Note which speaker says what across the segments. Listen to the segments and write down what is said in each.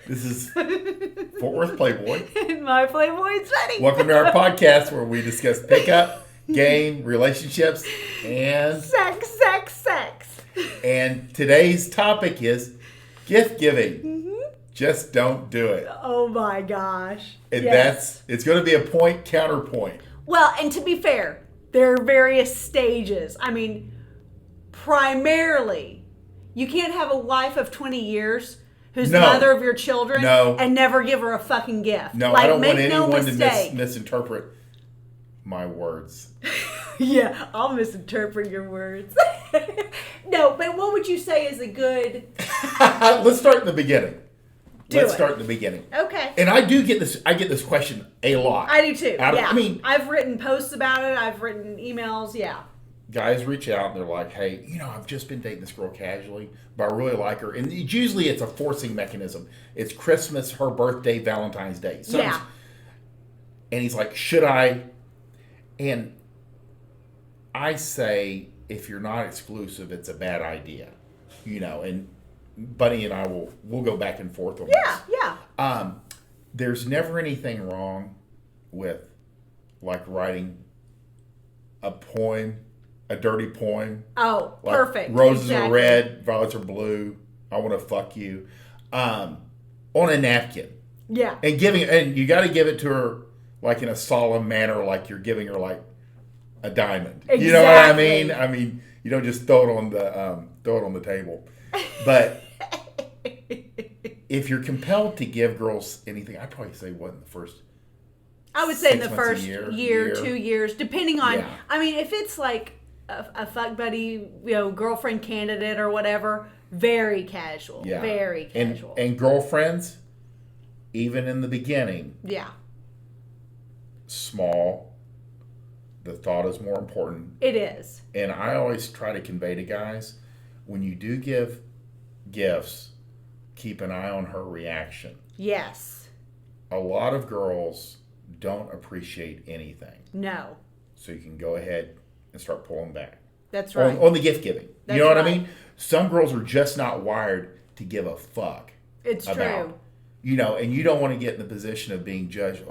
Speaker 1: This is Fort Worth Playboy.
Speaker 2: And my Playboys Bunny.
Speaker 1: Welcome to our podcast where we discuss pickup, game, relationships, and
Speaker 2: sex.
Speaker 1: And today's topic is gift giving.
Speaker 2: Mm-hmm.
Speaker 1: Just don't do it.
Speaker 2: Oh my gosh.
Speaker 1: And
Speaker 2: yes.
Speaker 1: it's going to be a point counterpoint.
Speaker 2: Well, and to be fair, there are various stages. I mean, primarily, you can't have a wife of 20 years who's the mother of your children and never give her a fucking gift.
Speaker 1: No, I don't want anyone to misinterpret my words.
Speaker 2: Yeah, I'll misinterpret your words. No, but what would you say is a good...
Speaker 1: Let's start in the beginning.
Speaker 2: Let's
Speaker 1: start in the beginning.
Speaker 2: Okay.
Speaker 1: And I get this question a lot.
Speaker 2: I do too. I've written posts about it. I've written emails. Yeah.
Speaker 1: Guys reach out and they're like, hey, I've just been dating this girl casually, but I really like her. And usually it's a forcing mechanism. It's Christmas, her birthday, Valentine's Day.
Speaker 2: Yeah.
Speaker 1: And he's like, should I? And I say, if you're not exclusive, it's a bad idea. And Bunny and I we'll go back and forth on this.
Speaker 2: Yeah.
Speaker 1: There's never anything wrong with like writing a poem, a dirty poem.
Speaker 2: Oh,
Speaker 1: like
Speaker 2: perfect.
Speaker 1: Roses are red, violets are blue. I want to fuck you. On a napkin.
Speaker 2: Yeah.
Speaker 1: And you got to give it to her like in a solemn manner, like you're giving her like a diamond.
Speaker 2: Exactly.
Speaker 1: You know what I mean? I mean, you don't just throw it on the table. But if you're compelled to give girls anything, I'd probably say what in the first.
Speaker 2: I would say in the first
Speaker 1: year,
Speaker 2: 2 years, depending on. Yeah. I mean, if it's like a fuck buddy, girlfriend candidate or whatever, very casual. Yeah. Very casual.
Speaker 1: And girlfriends, even in the beginning.
Speaker 2: Yeah.
Speaker 1: Small. The thought is more important.
Speaker 2: It is.
Speaker 1: And I always try to convey to guys, when you do give gifts, keep an eye on her reaction.
Speaker 2: Yes.
Speaker 1: A lot of girls don't appreciate anything.
Speaker 2: No.
Speaker 1: So you can go ahead and start pulling back.
Speaker 2: That's right.
Speaker 1: On the gift giving. You know what I mean? Some girls are just not wired to give a fuck.
Speaker 2: It's true.
Speaker 1: And you don't want to get in the position of being judged.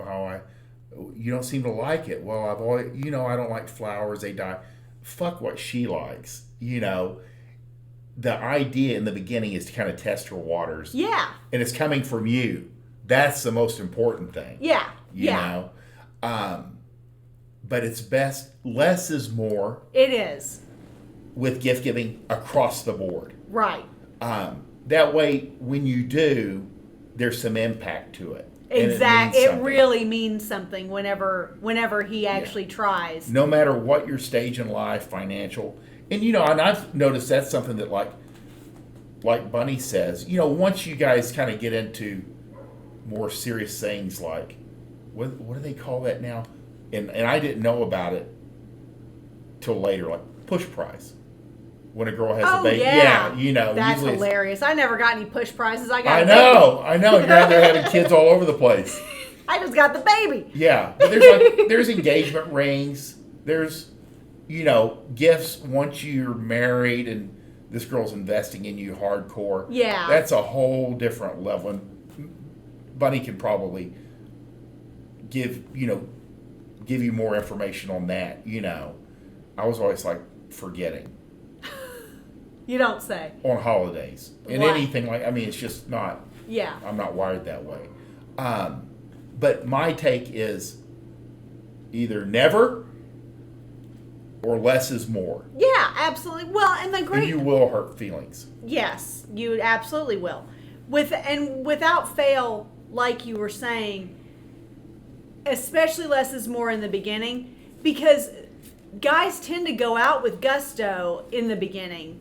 Speaker 1: You don't seem to like it. Well, I've always, I don't like flowers. They die. Fuck what she likes. The idea in the beginning is to kind of test her waters.
Speaker 2: Yeah.
Speaker 1: And it's coming from you. That's the most important thing.
Speaker 2: Yeah.
Speaker 1: You know? But it's best, less is more.
Speaker 2: It is.
Speaker 1: With gift giving across the board.
Speaker 2: Right.
Speaker 1: That way, when you do, there's some impact to it.
Speaker 2: Exactly. It really means something whenever he actually tries.
Speaker 1: No matter what your stage in life, financial. And, and I've noticed that's something that like Bunny says, once you guys kind of get into more serious things like, what do they call that now? And I didn't know about it till later, like push prize. When a girl has a baby. Yeah,
Speaker 2: that's hilarious. I never got any push prizes. I
Speaker 1: know. You're out there having kids all over the place.
Speaker 2: I just got the baby.
Speaker 1: Yeah. But there's engagement rings. There's, gifts once you're married and this girl's investing in you hardcore.
Speaker 2: Yeah.
Speaker 1: That's a whole different level. And Bunny can probably give you more information on that. I was always like forgetting.
Speaker 2: You don't say.
Speaker 1: On holidays. And anything it's just not.
Speaker 2: Yeah.
Speaker 1: I'm not wired that way. But my take is either never or less is more.
Speaker 2: Yeah, absolutely. Well, and
Speaker 1: you will hurt feelings.
Speaker 2: Yes, you absolutely will. Without fail, like you were saying, especially less is more in the beginning, because guys tend to go out with gusto in the beginning.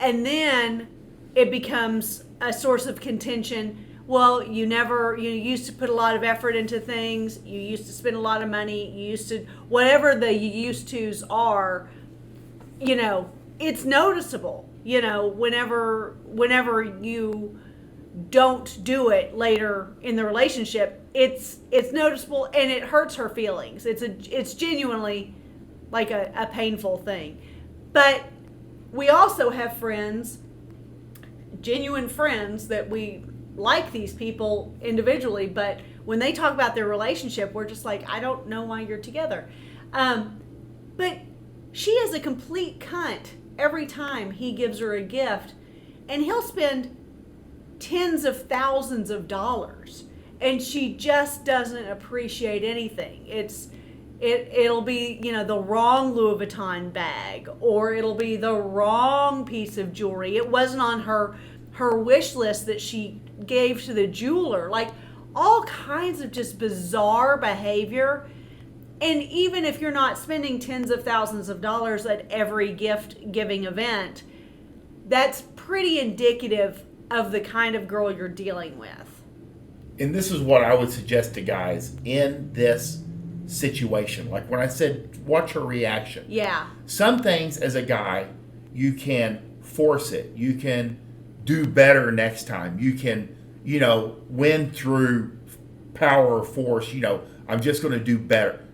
Speaker 2: And then it becomes a source of contention. Well, you used to put a lot of effort into things. You used to spend a lot of money. You used to, whatever the you used to's are, it's noticeable, whenever you don't do it later in the relationship, it's noticeable and it hurts her feelings. It's genuinely like a painful thing. But we also have friends, genuine friends that we like these people individually, but when they talk about their relationship, we're just like, I don't know why you're together. But she is a complete cunt every time he gives her a gift, and he'll spend tens of thousands of dollars, and she just doesn't appreciate anything. It'll be, the wrong Louis Vuitton bag, or it'll be the wrong piece of jewelry. It wasn't on her wish list that she gave to the jeweler. Like, all kinds of just bizarre behavior. And even if you're not spending tens of thousands of dollars at every gift giving event, that's pretty indicative of the kind of girl you're dealing with.
Speaker 1: And this is what I would suggest to guys in this situation. Like when I said, watch her reaction.
Speaker 2: Yeah.
Speaker 1: Some things as a guy, you can force it. You can do better next time. You can, win through power or force. I'm just going to do better.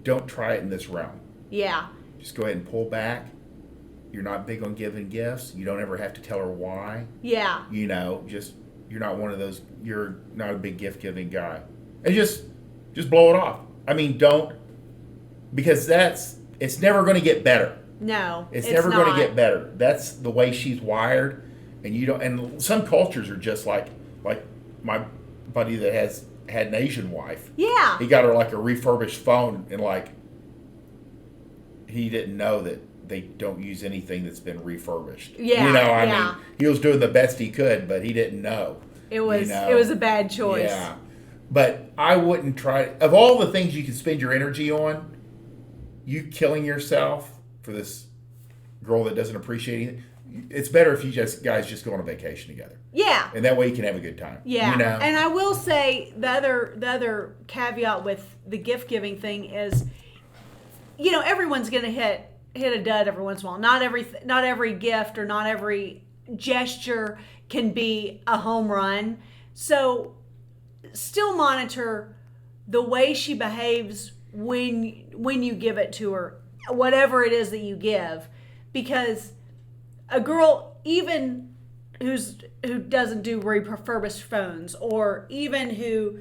Speaker 1: Don't try it in this realm.
Speaker 2: Yeah.
Speaker 1: Just go ahead and pull back. You're not big on giving gifts. You don't ever have to tell her why.
Speaker 2: Yeah.
Speaker 1: You're not one of those, you're not a big gift giving guy. And just blow it off. I mean, don't, because it's never going to get better.
Speaker 2: No,
Speaker 1: it's never going to get better. That's the way she's wired. And some cultures are just like my buddy that had an Asian wife.
Speaker 2: Yeah.
Speaker 1: He got her like a refurbished phone, and like he didn't know that they don't use anything that's been refurbished.
Speaker 2: Yeah.
Speaker 1: I mean, he was doing the best he could, but he didn't know.
Speaker 2: It was a bad choice.
Speaker 1: Yeah. But I wouldn't try, of all the things you can spend your energy on, you killing yourself for this girl that doesn't appreciate anything. It's better if you guys just go on a vacation together.
Speaker 2: Yeah.
Speaker 1: And that way you can have a good time.
Speaker 2: Yeah. And I will say the other caveat with the gift giving thing is, everyone's going to hit a dud every once in a while. Not every gift or not every gesture can be a home run. So still monitor the way she behaves when you give it to her, whatever it is that you give, because a girl, even who doesn't do refurbished phones, or even who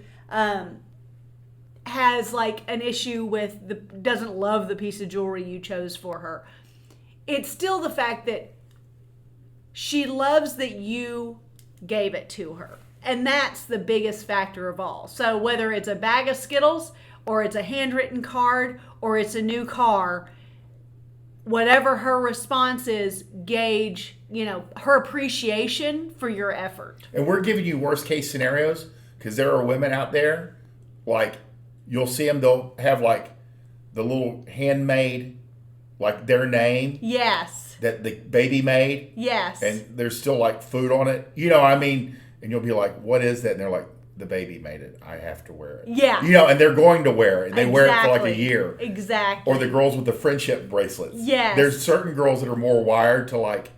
Speaker 2: has like an issue with doesn't love the piece of jewelry you chose for her, it's still the fact that she loves that you gave it to her. And that's the biggest factor of all. So whether it's a bag of Skittles, or it's a handwritten card, or it's a new car, whatever her response is, gauge, her appreciation for your effort.
Speaker 1: And we're giving you worst case scenarios, because there are women out there, like, you'll see them, they'll have like the little handmade, like their name.
Speaker 2: Yes.
Speaker 1: That the baby made.
Speaker 2: Yes.
Speaker 1: And there's still like food on it. And you'll be like, what is that? And they're like, the baby made it. I have to wear it.
Speaker 2: Yeah.
Speaker 1: And they're going to wear it. They wear it for like a year.
Speaker 2: Exactly.
Speaker 1: Or the girls with the friendship bracelets.
Speaker 2: Yes.
Speaker 1: There's certain girls that are more wired to like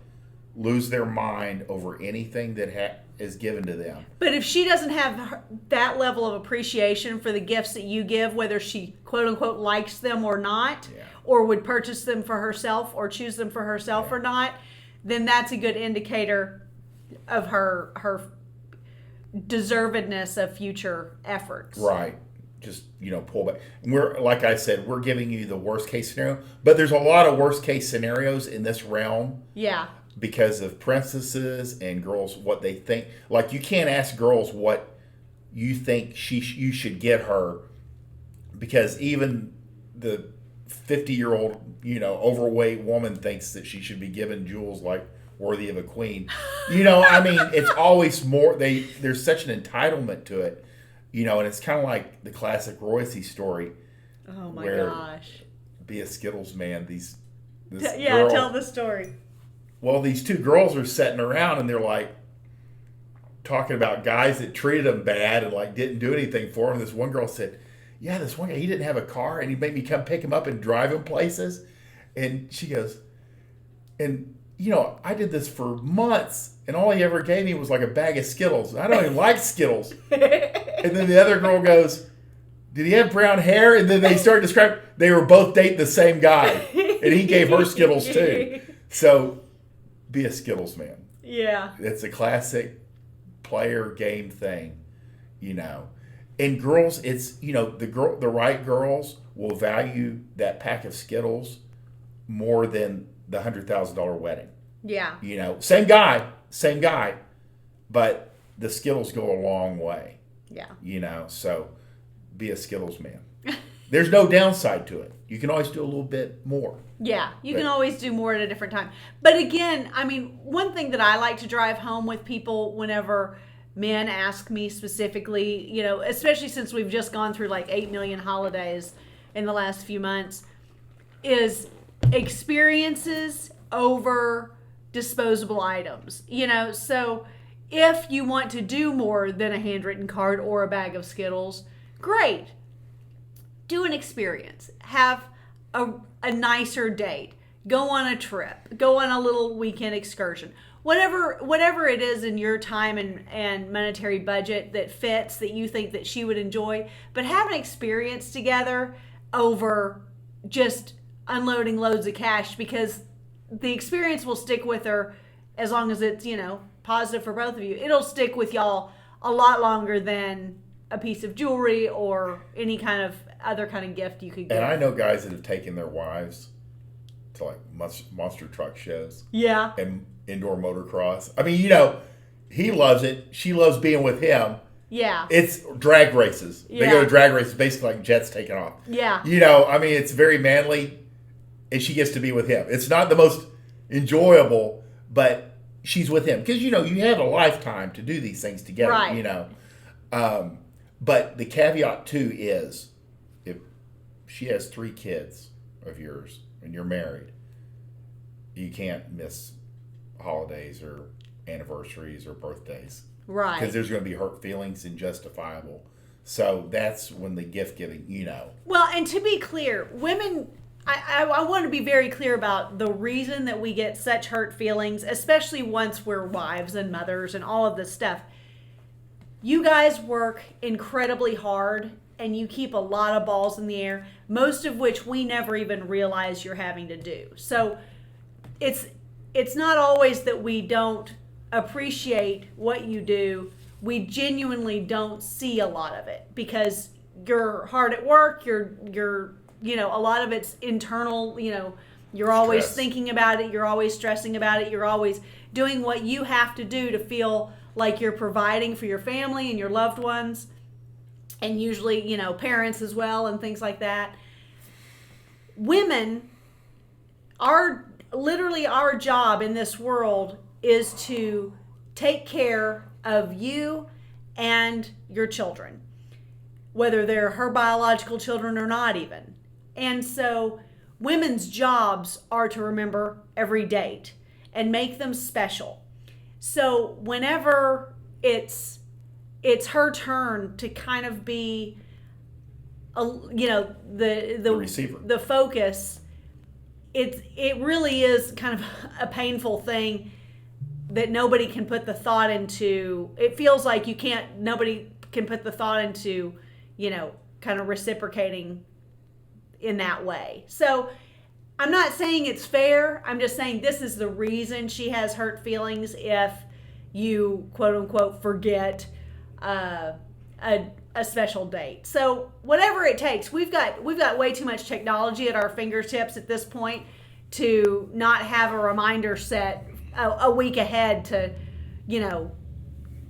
Speaker 1: lose their mind over anything that is given to them.
Speaker 2: But if she doesn't have that level of appreciation for the gifts that you give, whether she quote unquote likes them or not, or would purchase them for herself or choose them for herself or not, then that's a good indicator of her deservedness of future efforts.
Speaker 1: Right. Just, pull back. Like I said, we're giving you the worst case scenario, but there's a lot of worst case scenarios in this realm.
Speaker 2: Yeah.
Speaker 1: Because of princesses and girls, what they think. Like, you can't ask girls what you think you should get her, because even the 50-year-old, overweight woman thinks that she should be given jewels like worthy of a queen. It's always more, there's such an entitlement to it, and it's kind of like the classic Roycey story.
Speaker 2: Oh my gosh.
Speaker 1: Be a Skittles man. This
Speaker 2: girl, tell the story.
Speaker 1: Well, these two girls are sitting around and they're like talking about guys that treated them bad and like didn't do anything for them. This one girl said, yeah, this one guy, he didn't have a car and he made me come pick him up and drive him places. And she goes, and I did this for months and all he ever gave me was like a bag of Skittles. I don't even like Skittles. And then the other girl goes, did he have brown hair? And then they started describing, they were both dating the same guy and he gave her Skittles too. So be a Skittles man.
Speaker 2: Yeah.
Speaker 1: It's a classic player game thing, you know. And girls, it's, you know, the right girls will value that pack of Skittles more than the $100,000 wedding.
Speaker 2: Yeah.
Speaker 1: You know, same guy, but the Skittles go a long way.
Speaker 2: Yeah.
Speaker 1: You know, so be a Skittles man. There's no downside to it. You can always do a little bit more.
Speaker 2: Yeah, you can always do more at a different time. But again, I mean, one thing that I like to drive home with people whenever men ask me specifically, you know, especially since we've just gone through like 8 million holidays in the last few months, is experiences over disposable items. You know, so if you want to do more than a handwritten card or a bag of Skittles, great. Do an experience. Have a nicer date. Go on a trip. Go on a little weekend excursion. Whatever it is in your time and monetary budget that fits, that you think that she would enjoy. But have an experience together over just unloading loads of cash, because the experience will stick with her as long as it's, you know, positive for both of you. It'll stick with y'all a lot longer than a piece of jewelry or any kind of other kind of gift you could get.
Speaker 1: And I know guys that have taken their wives to like monster truck shows.
Speaker 2: Yeah.
Speaker 1: And indoor motocross. I mean, you know, he loves it. She loves being with him.
Speaker 2: Yeah.
Speaker 1: It's drag races.
Speaker 2: Yeah.
Speaker 1: They go to drag races basically like jets taking off.
Speaker 2: Yeah.
Speaker 1: You know, I mean, it's very manly, and she gets to be with him. It's not the most enjoyable, but she's with him. Because, you know, you have a lifetime to do these things together,
Speaker 2: right.
Speaker 1: You know. But the caveat, too, is if she has 3 kids of yours and you're married, you can't miss holidays or anniversaries or birthdays.
Speaker 2: Right.
Speaker 1: Because there's going to be hurt feelings and justifiable. So that's when the gift giving, you know.
Speaker 2: Well, and to be clear, women, I want to be very clear about the reason that we get such hurt feelings, especially once we're wives and mothers and all of this stuff. You guys work incredibly hard and you keep a lot of balls in the air, most of which we never even realize you're having to do. So it's not always that we don't appreciate what you do. We genuinely don't see a lot of it because you're hard at work. You're you know, a lot of it's internal. You know, you're always thinking about it. You're always stressing about it. You're always doing what you have to do to feel like you're providing for your family and your loved ones, and usually, you know, parents as well and things like that. Women literally our job in this world is to take care of you and your children, whether they're her biological children or not even. And so women's jobs are to remember every date and make them special. So whenever it's her turn to kind of be the
Speaker 1: receiver,
Speaker 2: the focus, it really is kind of a painful thing that nobody can put the thought into. It feels like nobody can put the thought into, you know, kind of reciprocating in that way. So I'm not saying it's fair. I'm just saying this is the reason she has hurt feelings if you, quote unquote, forget a special date. So whatever it takes, we've got way too much technology at our fingertips at this point to not have a reminder set a week ahead to, you know,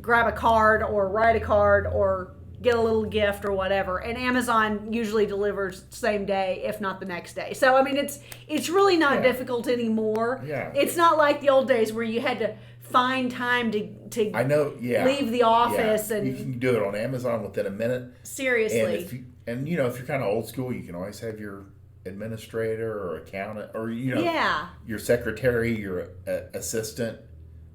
Speaker 2: grab a card or write a card or get a little gift or whatever. And Amazon usually delivers same day, if not the next day. So, I mean, it's really not difficult anymore.
Speaker 1: Yeah.
Speaker 2: It's not like the old days where you had to find time to
Speaker 1: I know,
Speaker 2: leave the office. And
Speaker 1: you can do it on Amazon within a minute.
Speaker 2: Seriously.
Speaker 1: And you know, if you're kind of old school, you can always have your administrator or accountant or, you know, your secretary, your assistant.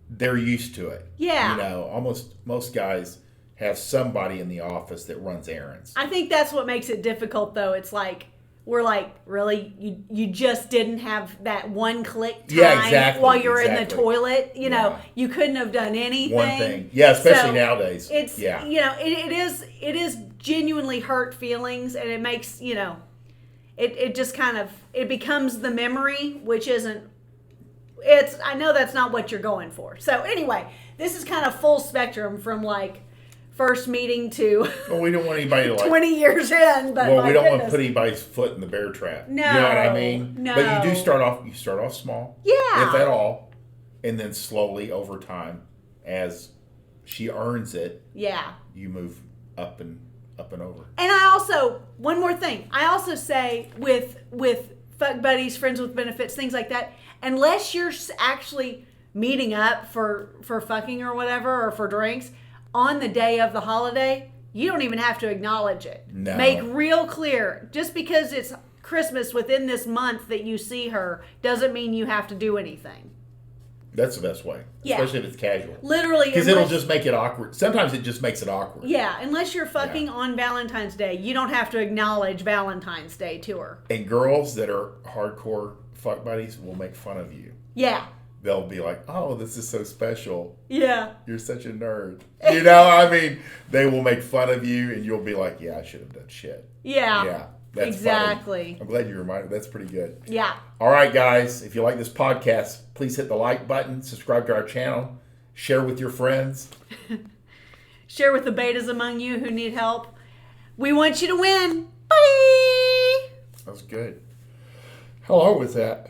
Speaker 1: They're used to it. Yeah. You know, most guys have somebody in the office that runs errands.
Speaker 2: I think that's what makes it difficult, though. It's like, we're like, really? You just didn't have that one click time while you were in the toilet? You know, you couldn't have done anything.
Speaker 1: One thing. Yeah, especially nowadays.
Speaker 2: It's, you know, it is genuinely hurt feelings, and it makes, you know, it just kind of, it becomes the memory, which isn't, I know that's not what you're going for. So anyway, This is kind of full spectrum from like first meeting to
Speaker 1: Well, we don't want anybody to
Speaker 2: 20 years in. But
Speaker 1: well, we don't want
Speaker 2: goodness.
Speaker 1: to put anybody's foot in the bear trap.
Speaker 2: No,
Speaker 1: you know what I mean?
Speaker 2: no.
Speaker 1: But you do start off. You start off small,
Speaker 2: Yeah.
Speaker 1: if at all, and then slowly over time, as she earns it,
Speaker 2: Yeah.
Speaker 1: you move up and over.
Speaker 2: And I also, one more thing. I also say with fuck buddies, friends with benefits, things like that, unless you're actually meeting up for fucking or whatever, or for drinks on the day of the holiday, you don't even have to acknowledge it.
Speaker 1: No.
Speaker 2: Make real clear, just because it's Christmas within this month that you see her doesn't mean you have to do anything.
Speaker 1: That's the best way,
Speaker 2: Yeah.
Speaker 1: especially if it's casual.
Speaker 2: Literally,
Speaker 1: Because it'll just make it awkward. Sometimes it just makes it awkward.
Speaker 2: yeah, unless you're fucking on Valentine's Day, you don't have to acknowledge Valentine's Day to her.
Speaker 1: And girls that are hardcore fuck buddies will make fun of you.
Speaker 2: Yeah.
Speaker 1: They'll be like, "Oh, this is so special.
Speaker 2: Yeah.
Speaker 1: You're such a nerd." You know, I mean, they will make fun of you, and you'll be like, "Yeah, I should have done shit."
Speaker 2: Yeah.
Speaker 1: Yeah, that's
Speaker 2: exactly.
Speaker 1: funny. I'm glad you reminded. That's pretty good.
Speaker 2: Yeah.
Speaker 1: All right, guys. If you like this podcast, please hit the like button, subscribe to our channel, share with your friends.
Speaker 2: Share with the betas among you who need help. We want you to win. Bye.
Speaker 1: That was good. How long was that?